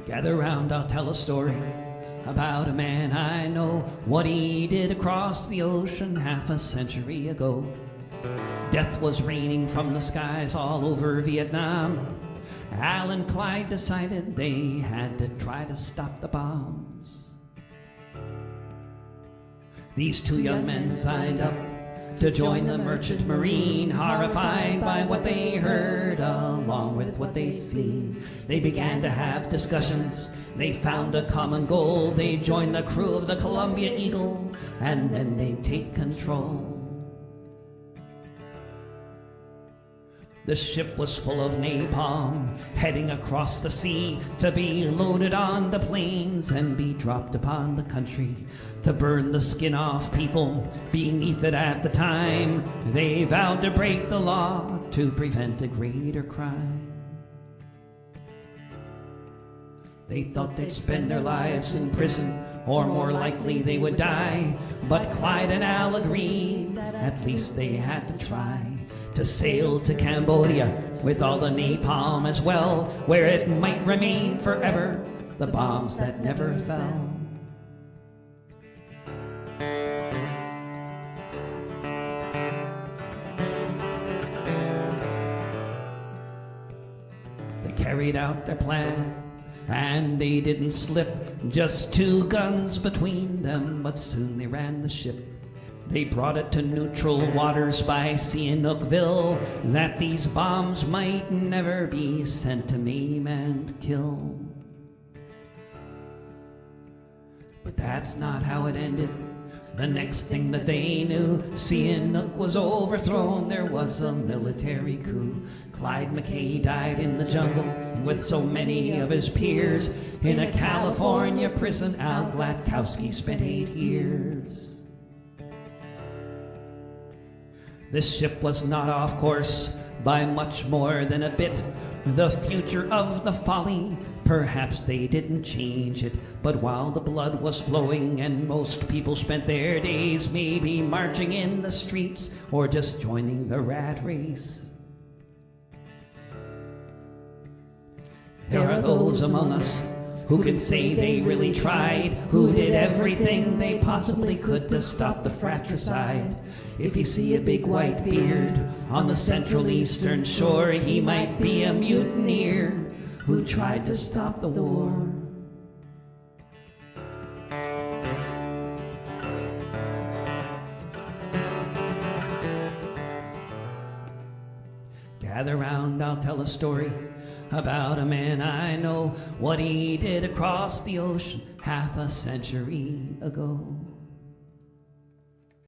Gather round, I'll tell a story about a man I know, what he did across the ocean half a century ago. Death was raining from the skies all over Vietnam. Al and Clyde decided they had to try to stop the bombs. These two young men signed up to join the merchant marine, horrified by what they heard along with what they'd seen. They began to have discussions, they found a common goal. They joined the crew of the Columbia Eagle, and then they'd take control. The ship was full of napalm, heading across the sea to be loaded on the planes and be dropped upon the country to burn the skin off people beneath it. At the time, they vowed to break the law to prevent a greater crime. They thought they'd spend their lives in prison, or more likely they would die. But Clyde and Al agreed that at least they had to try to sail to Cambodia with all the napalm as well, where it might remain forever, the bombs that never fell. They carried out their plan, and they didn't slip, just two guns between them, but soon they ran the ship. They brought it to neutral waters by Sihanoukville, that these bombs might never be sent to maim and kill. But that's not how it ended. The next thing that they knew, Sihanouk was overthrown. There was a military coup. Clyde McKay died in the jungle, and with so many of his peers, in a California prison, Al Gladkowski spent 8 years. This ship was not off course by much more than a bit. The future of the folly, perhaps they didn't change it. But while the blood was flowing and most people spent their days maybe marching in the streets or just joining the rat race, there are those among us who can say they really tried, who did everything they possibly could to stop the fratricide. If you see a big white beard on the Central Eastern shore, he might be a mutineer who tried to stop the war. Gather round, I'll tell a story about a man I know, what he did across the ocean half a century ago.